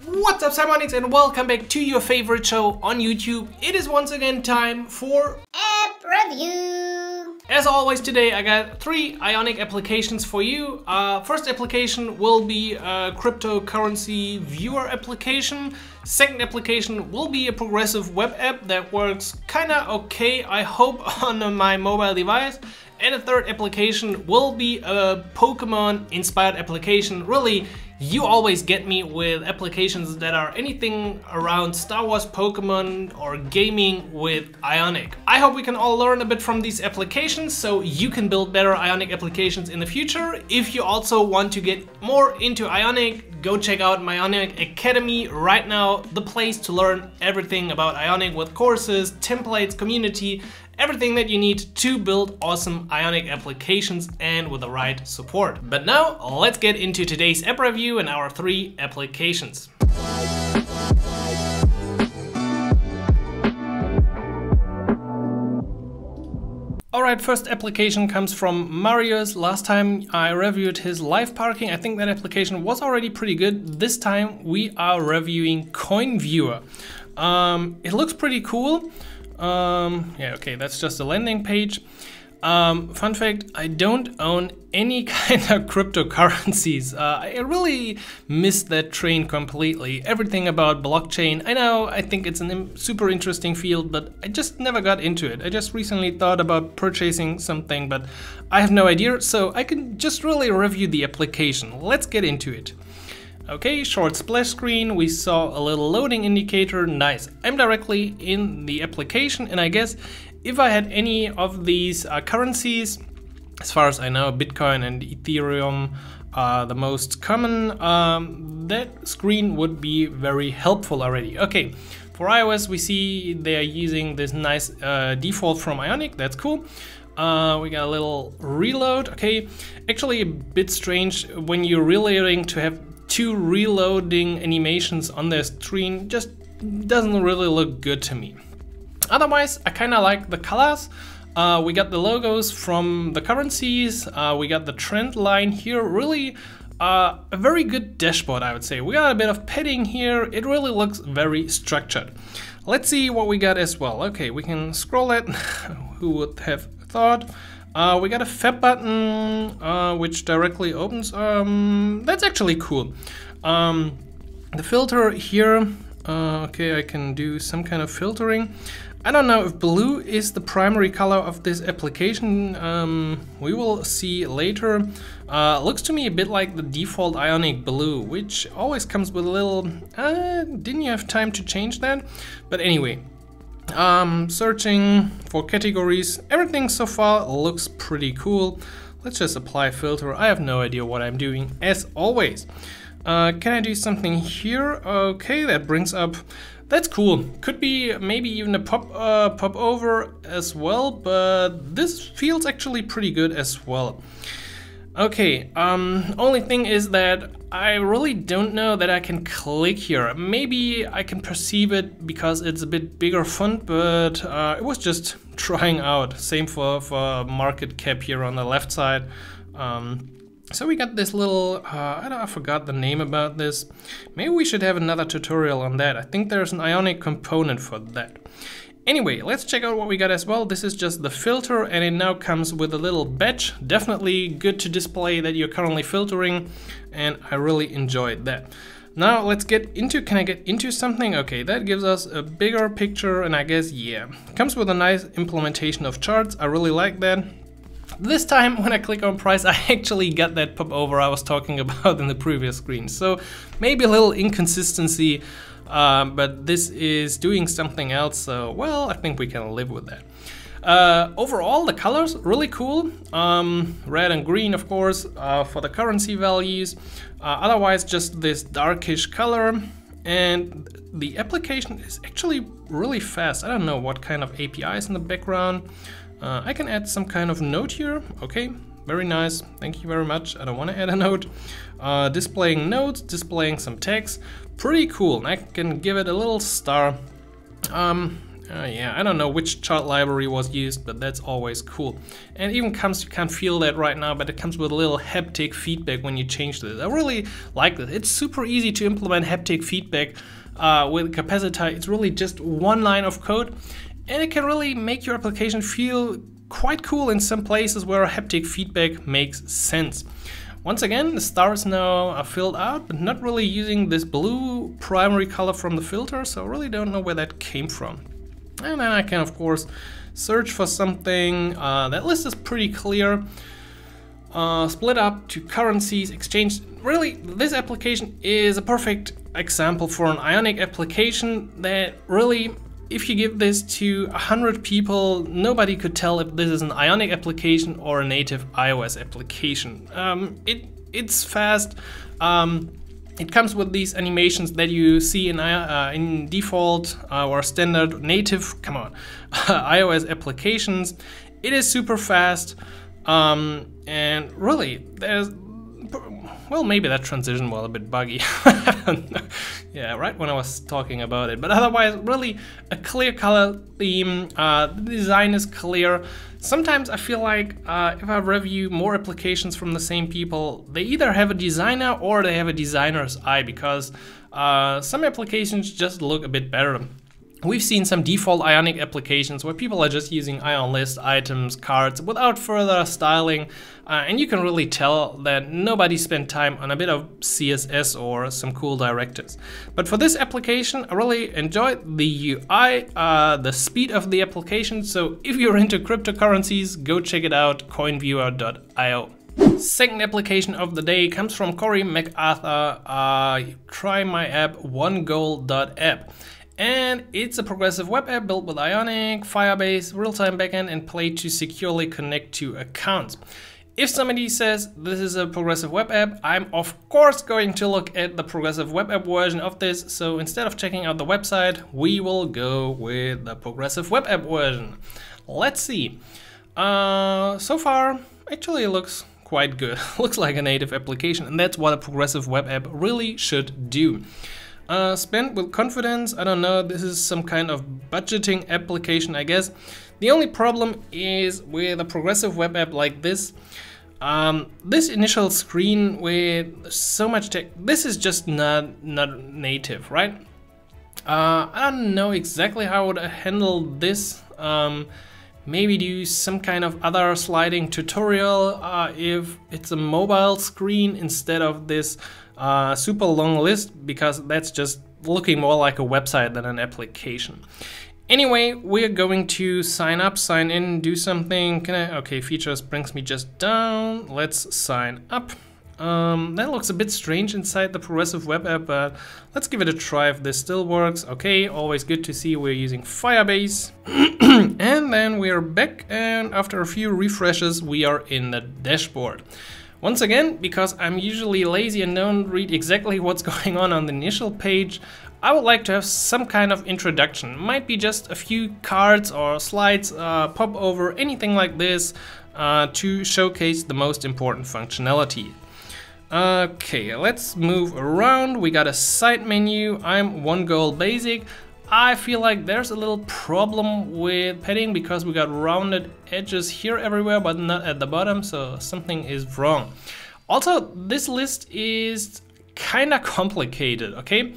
What's up, Simonics, and welcome back to your favorite show on YouTube. It is once again time for app review. As always, today I got 3 Ionic applications for you. First application will be a cryptocurrency viewer application. Second application will be a progressive web app that works kinda okay, I hope, on my mobile device. And a third application will be a Pokemon inspired application. Really, you always get me with applications that are anything around Star Wars, Pokemon, or gaming with Ionic. I hope we can all learn a bit from these applications so you can build better Ionic applications in the future. If you also want to get more into Ionic, go check out my Ionic Academy right now, the place to learn everything about Ionic with courses, templates, community, everything that you need to build awesome Ionic applications and with the right support. But now let's get into today's app review and our 3 applications. Alright, first application comes from Marius. Last time I reviewed his live parking. I think that application was already pretty good. This time we are reviewing Coin Viewer. It looks pretty cool. Yeah, okay, that's just a landing page. Fun fact, I don't own any kind of cryptocurrencies. I really missed that train completely. Everything about blockchain, I know, I think it's a super interesting field, but I just never got into it. I just recently thought about purchasing something, but I have no idea, so I can just really review the application. Let's get into it. Okay, short splash screen, we saw a little loading indicator, nice. I'm directly in the application, and I guess if I had any of these currencies, as far as I know, Bitcoin and Ethereum are the most common, that screen would be very helpful already. Okay, for iOS we see they are using this nice default from Ionic, that's cool. We got a little reload, okay. Actually a bit strange when you're reloading to have 2 reloading animations on their screen, just doesn't really look good to me. Otherwise, I kind of like the colors. We got the logos from the currencies, we got the trend line here, really a very good dashboard, I would say. We got a bit of padding here, it really looks very structured. Let's see what we got as well. Okay, we can scroll it, who would have thought. We got a FAB button, which directly opens. That's actually cool. The filter here, okay, I can do some kind of filtering. I don't know if blue is the primary color of this application. We will see later. Looks to me a bit like the default Ionic blue, which always comes with a little, didn't you have time to change that? But anyway. Searching for categories, everything so far looks pretty cool. Let's just apply filter. I have no idea what I'm doing, as always. Can I do something here? Okay, that brings up, that's cool. Could be maybe even a pop over as well, but this feels actually pretty good as well. Okay, only thing is that I really don't know that I can click here. Maybe I can perceive it because it's a bit bigger font, but it was just trying out. Same for market cap here on the left side. So we got this little, I forgot the name about this. Maybe we should have another tutorial on that. I think there's an Ionic component for that. Anyway, let's check out what we got as well. This is just the filter, and it now comes with a little badge. Definitely good to display that you're currently filtering, and I really enjoyed that. Now let's get into, can I get into something? Okay, that gives us a bigger picture, and I guess, yeah. Comes with a nice implementation of charts. I really like that. This time when I click on price, I actually got that pop over I was talking about in the previous screen. So maybe a little inconsistency. But this is doing something else, so well, I think we can live with that. Overall, the colors really cool. Red and green, of course, for the currency values. Otherwise, just this darkish color. And the application is actually really fast. I don't know what kind of API is in the background. I can add some kind of note here. Okay, very nice. Thank you very much. I don't want to add a note. Displaying notes, displaying some text. Pretty cool. And I can give it a little star. Yeah, I don't know which chart library was used, but that's always cool. And it even comes, you can't feel that right now, but it comes with a little haptic feedback when you change this. I really like this. It's super easy to implement haptic feedback with Capacitor. It's really just one line of code, and it can really make your application feel quite cool in some places where haptic feedback makes sense. Once again, the stars now are filled out, but not really using this blue primary color from the filter, so I really don't know where that came from. And then I can, of course, search for something. That list is pretty clear. Split up to currencies, exchange. Really, this application is a perfect example for an Ionic application that really, if you give this to 100 people, nobody could tell if this is an Ionic application or a native iOS application. It's fast. It comes with these animations that you see in default or standard native, iOS applications. It is super fast, and really, well, maybe that transition was a bit buggy. I don't know. Yeah, right when I was talking about it. But otherwise, really a clear color theme. The design is clear. Sometimes I feel like if I review more applications from the same people, they either have a designer or they have a designer's eye, because some applications just look a bit better. We've seen some default Ionic applications where people are just using Ion list items, cards without further styling, and you can really tell that nobody spent time on a bit of CSS or some cool directives. But for this application, I really enjoyed the UI, the speed of the application, so if you're into cryptocurrencies, go check it out, coinviewer.io. Second application of the day comes from Corey MacArthur. Try my app, onegoal.app. And it's a progressive web app built with Ionic, Firebase, real-time backend, and Play to securely connect to accounts. If somebody says this is a progressive web app, I'm of course going to look at the progressive web app version of this. So instead of checking out the website, we will go with the progressive web app version. Let's see. So far, actually it looks quite good. Looks like a native application, and that's what a progressive web app really should do. Spend with confidence. I don't know, this is some kind of budgeting application, I guess. The only problem is with a progressive web app like this, this initial screen with so much text, this is just not native, right? I don't know exactly how I would handle this. Maybe do some kind of other sliding tutorial if it's a mobile screen instead of this super long list, because that's just looking more like a website than an application. Anyway, we're going to sign up, sign in, do something. Okay, features brings me just down. Let's sign up. That looks a bit strange inside the progressive web app, but let's give it a try if this still works. Okay, always good to see we're using Firebase. And then we're back, and after a few refreshes, we are in the dashboard. Once again, because I'm usually lazy and don't read exactly what's going on the initial page, I would like to have some kind of introduction. Might be just a few cards or slides, pop over, anything like this, to showcase the most important functionality. Okay, let's move around. We got a side menu. I'm OneGoal Basic. I feel like there's a little problem with padding because we got rounded edges here everywhere, but not at the bottom, so something is wrong. Also, this list is kind of complicated, okay?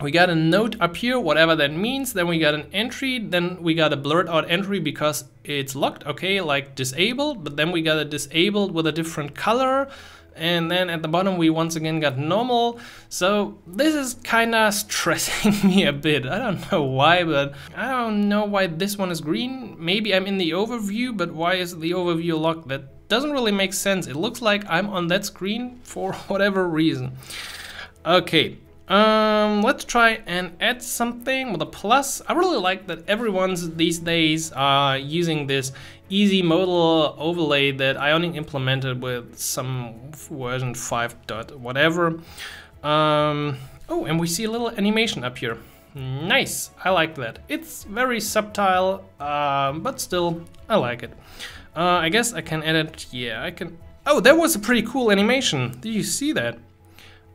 We got a note up here, whatever that means, then we got an entry, then we got a blurred out entry because it's locked, okay, like disabled, but then we got a disabled with a different color, and then at the bottom we once again got normal. So this is kind of stressing me a bit. I don't know why, but I don't know why this one is green. Maybe I'm in the overview, but why is the overview locked? That doesn't really make sense. It looks like I'm on that screen for whatever reason. Okay. Let's try and add something with a plus. I really like that everyone's these days using this easy modal overlay that Ionic implemented with some version 5. whatever. Oh, and we see a little animation up here. Nice, I like that. It's very subtle, but still, I like it. I guess I can edit, yeah, I can. Oh, that was a pretty cool animation. Did you see that?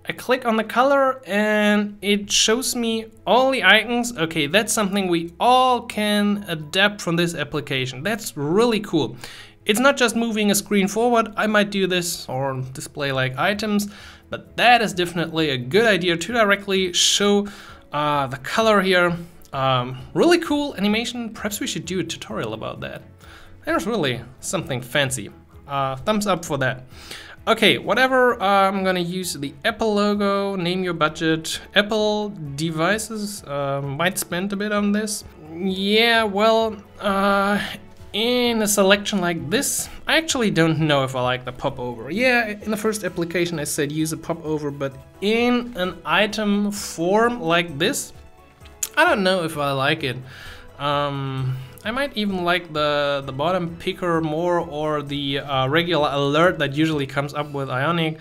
I click on the color and it shows me all the icons. Okay, that's something we all can adapt from this application. That's really cool. It's not just moving a screen forward. I might do this or display like items, but that is definitely a good idea to directly show the color here. Really cool animation. Perhaps we should do a tutorial about that. There's really something fancy. Thumbs up for that. Okay, whatever, I'm gonna use the Apple logo, name your budget. Apple devices, might spend a bit on this. Yeah, well, in a selection like this, I actually don't know if I like the popover. Yeah, in the first application I said use a popover, but in an item form like this, I don't know if I like it. I might even like the bottom picker more, or the regular alert that usually comes up with Ionic,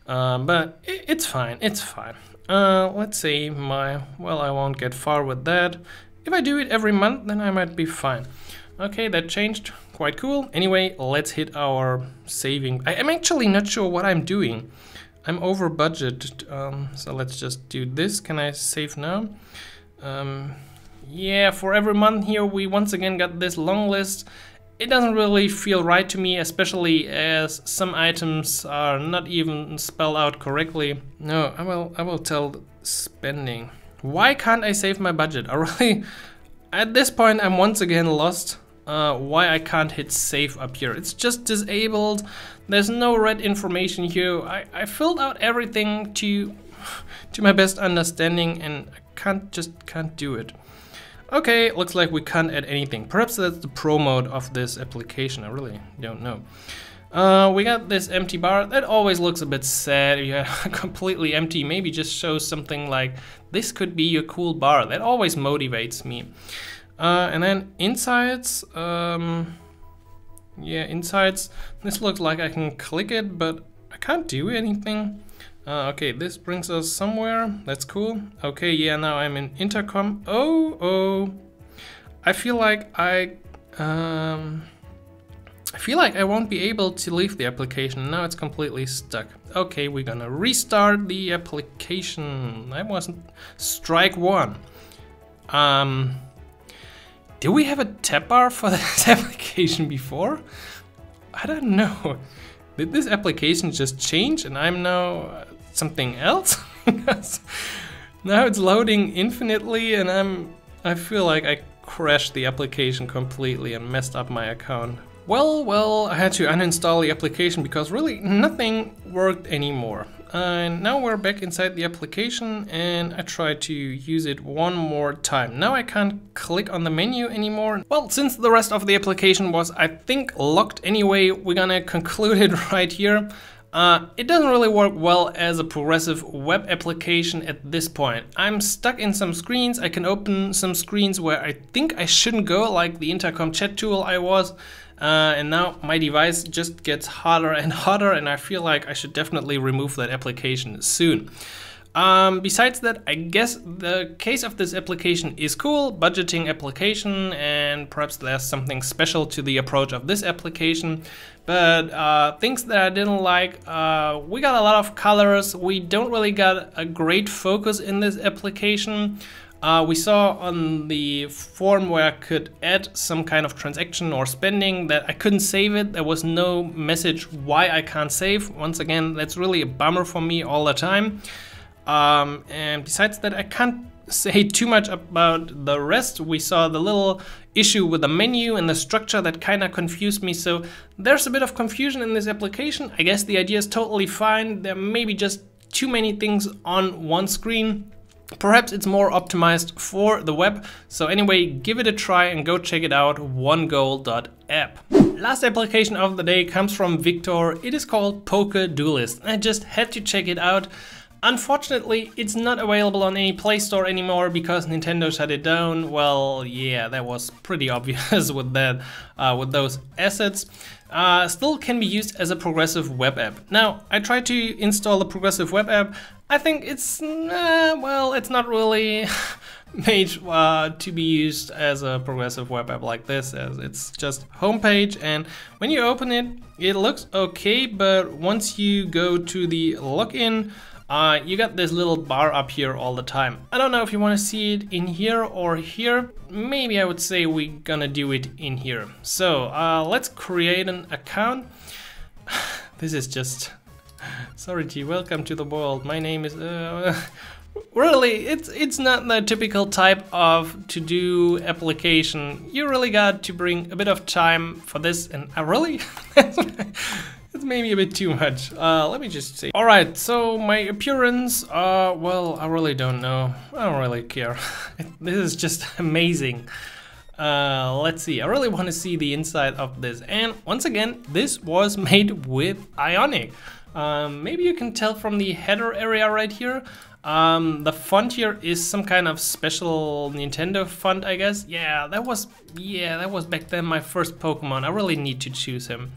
but it's fine, it's fine. Let's say well, I won't get far with that. If I do it every month, then I might be fine. Okay, that changed, quite cool. Anyway, let's hit our saving. I'm actually not sure what I'm doing. I'm over budget, so let's just do this. Can I save now? Yeah, for every month here we once again got this long list. It doesn't really feel right to me, especially as some items are not even spelled out correctly. No, I will tell spending. Why can't I save my budget? At this point I'm once again lost. Why I can't hit save up here. It's just disabled. There's no red information here. I filled out everything to my best understanding, and I can't do it. Okay, looks like we can't add anything. Perhaps that's the pro mode of this application. I really don't know. We got this empty bar. That always looks a bit sad. Yeah, completely empty. Maybe just shows something like this could be a cool bar. That always motivates me. And then insights. Yeah, insights. This looks like I can click it, but I can't do anything. Okay, this brings us somewhere. That's cool. Okay, yeah, now I'm in intercom. Oh, I feel like I won't be able to leave the application. Now it's completely stuck. Okay, we're gonna restart the application. That wasn't strike one. Did we have a tab bar for this application before? I don't know. Did this application just change and I'm now something else? Now it's loading infinitely and I feel like I crashed the application completely and messed up my account. Well, I had to uninstall the application because really nothing worked anymore. And now we're back inside the application and I tried to use it one more time. Now I can't click on the menu anymore. Well, since the rest of the application was, I think, locked anyway, we're gonna conclude it right here. It doesn't really work well as a progressive web application at this point. I'm stuck in some screens. I can open some screens where I think I shouldn't go, like the intercom chat tool I was. And now my device just gets hotter and hotter and I feel like I should definitely remove that application soon. Besides that, I guess the case of this application is cool, budgeting application, and perhaps there's something special to the approach of this application. But things that I didn't like, we got a lot of colors, we don't really got a great focus in this application. We saw on the form where I could add some kind of transaction or spending that I couldn't save it. There was no message why I can't save. Once again, that's really a bummer for me all the time. And besides that, I can't say too much about the rest. We saw the little issue with the menu and the structure that kind of confused me. So there's a bit of confusion in this application. I guess the idea is totally fine. There may be just too many things on one screen. Perhaps it's more optimized for the web. So anyway, give it a try and go check it out, onegoal.app. Last application of the day comes from Victor. It is called PokeDuelist. I just had to check it out. Unfortunately, it's not available on any Play Store anymore because Nintendo shut it down. Well, yeah, that was pretty obvious with that, with those assets. Still can be used as a progressive web app. Now, I tried to install the progressive web app. I think it's, well, it's not really made to be used as a progressive web app like this, as it's just homepage, and when you open it, it looks okay, but once you go to the login, you got this little bar up here all the time. I don't know if you want to see it in here or here. Maybe I would say we're gonna do it in here. So let's create an account. This is just... Sorry G, welcome to the world. My name is... Really, it's not the typical type of to-do application. You really got to bring a bit of time for this, and really? It's maybe a bit too much. Let me just see. Alright, so my appearance, well, I really don't know. I don't really care. This is just amazing. Let's see, I really want to see the inside of this. And once again, this was made with Ionic. Maybe you can tell from the header area right here. The font here is some kind of special Nintendo font, I guess. Yeah, that was back then my first Pokemon. I really need to choose him.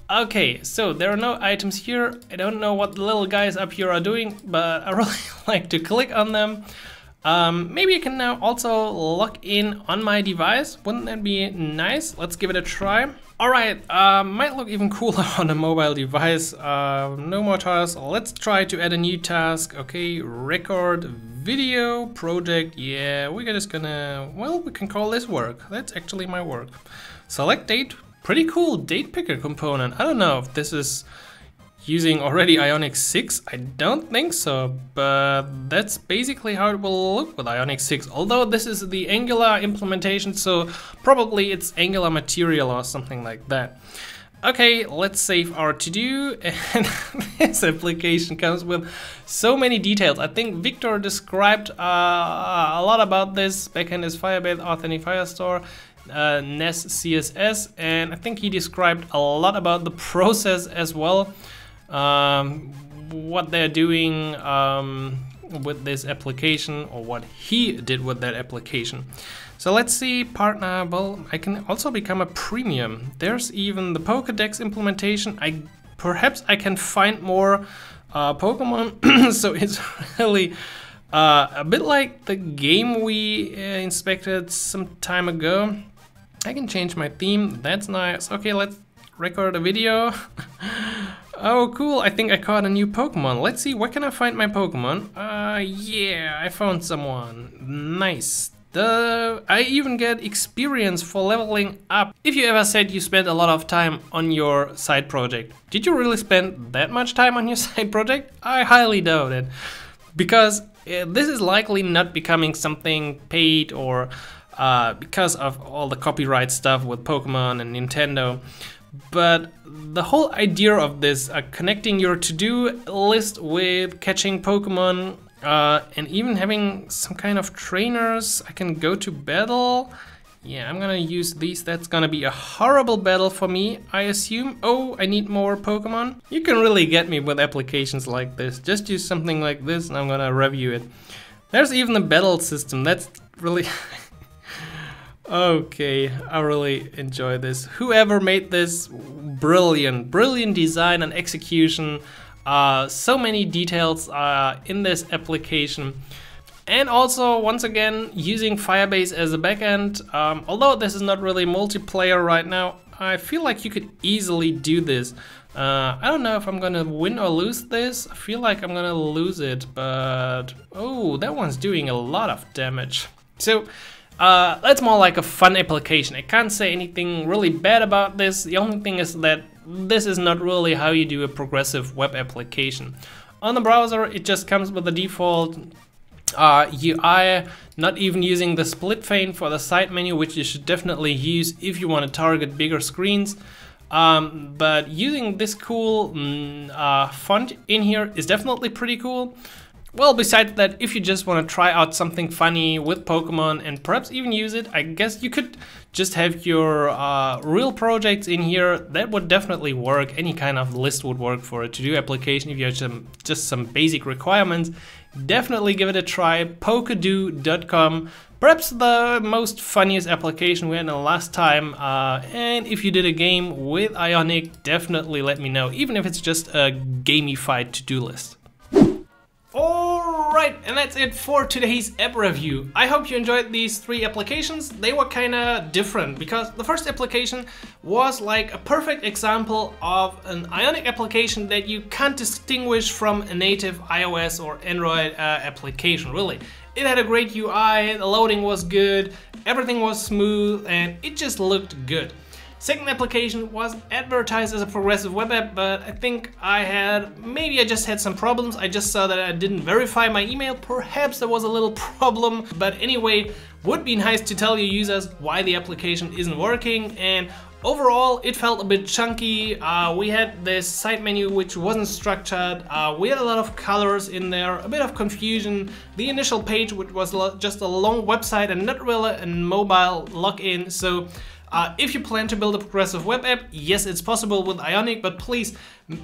Okay, so there are no items here. I don't know what the little guys up here are doing, but I really like to click on them. Maybe I can now also log in on my device. Wouldn't that be nice? Let's give it a try. Alright, might look even cooler on a mobile device. No more tasks. Let's try to add a new task. Okay, record video project. Yeah, we're just gonna, well, we can call this work. That's actually my work. Select date. Pretty cool date picker component. I don't know if this is using already Ionic 6, I don't think so, but that's basically how it will look with Ionic 6, although this is the Angular implementation, so probably it's Angular material or something like that. Okay, let's save our to-do, and this application comes with so many details. I think Victor described a lot about this back in his Firebase Authentic Firestore, NES CSS, and I think he described a lot about the process as well. What they're doing with this application, or what he did with that application. So let's see, partner. Well, I can also become a premium. There's even the Pokédex implementation. Perhaps I can find more Pokemon. So it's really a bit like the game we inspected some time ago. I can change my theme. That's nice. Okay, let's record a video. Oh, cool. I think I caught a new Pokemon. Let's see, where can I find my Pokemon? Yeah, I found someone. Nice. I even get experience for leveling up. If you ever said you spent a lot of time on your side project, did you really spend that much time on your side project? I highly doubt it. Because this is likely not becoming something paid, or because of all the copyright stuff with Pokemon and Nintendo. But the whole idea of this, connecting your to-do list with catching Pokemon, and even having some kind of trainers, I can go to battle. Yeah, I'm gonna use these. That's gonna be a horrible battle for me, I assume. Oh, I need more Pokemon. You can really get me with applications like this. Just use something like this and I'm gonna review it. There's even a battle system. That's really... Okay, I really enjoy this. Whoever made this, brilliant design and execution. So many details in this application. And also, once again, using Firebase as a backend. Although this is not really multiplayer right now, I feel like you could easily do this. I don't know if I'm gonna win or lose this. I feel like I'm gonna lose it, but... Oh, that one's doing a lot of damage. So... that's more like a fun application. I can't say anything really bad about this. The only thing is that this is not really how you do a progressive web application. On the browser, it just comes with the default UI, not even using the split pane for the side menu, which you should definitely use if you want to target bigger screens. But using this cool font in here is definitely pretty cool. Well, besides that, if you just want to try out something funny with Pokemon and perhaps even use it, I guess you could just have your real projects in here. That would definitely work. Any kind of list would work for a to-do application if you have just some basic requirements. Definitely give it a try. Pokedoo.com. Perhaps the most funniest application we had in the last time. And if you did a game with Ionic, definitely let me know, even if it's just a gamified to-do list. Alright, Alright, and that's it for today's app review. I hope you enjoyed these 3 applications. They were kinda different because the first application was like a perfect example of an Ionic application that you can't distinguish from a native iOS or Android application, really. It had a great UI, the loading was good, everything was smooth, and it just looked good. Second application was advertised as a progressive web app, but I think maybe I just had some problems. I just saw that I didn't verify my email. Perhaps there was a little problem, but anyway, would be nice to tell you users why the application isn't working. And overall, it felt a bit chunky. We had this side menu which wasn't structured. We had a lot of colors in there, a bit of confusion. The initial page, which was just a long website and not really a mobile login. So if you plan to build a progressive web app, yes, it's possible with Ionic, but please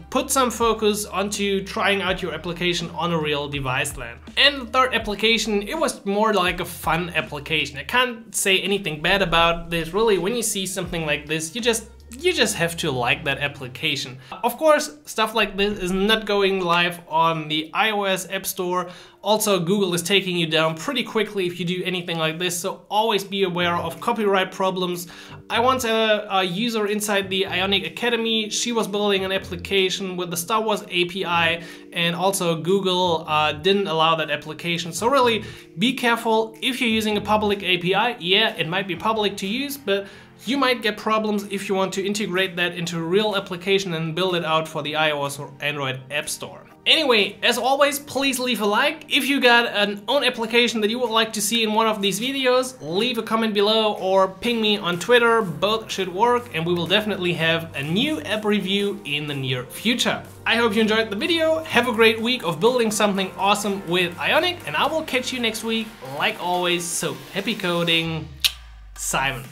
put some focus onto trying out your application on a real device then. And the third application, it was more like a fun application. I can't say anything bad about this. Really, when you see something like this, you just have to like that application. Of course, stuff like this is not going live on the iOS App Store. Also, Google is taking you down pretty quickly if you do anything like this, so always be aware of copyright problems. I once had a user inside the Ionic Academy. She was building an application with the Star Wars API, and also Google didn't allow that application. So really, be careful if you're using a public API. Yeah, it might be public to use, but you might get problems if you want to integrate that into a real application and build it out for the iOS or Android App Store. Anyway, as always, please leave a like. If you got an own application that you would like to see in one of these videos, leave a comment below or ping me on Twitter. Both should work, and we will definitely have a new app review in the near future. I hope you enjoyed the video. Have a great week of building something awesome with Ionic, and I will catch you next week like always. So happy coding, Simon.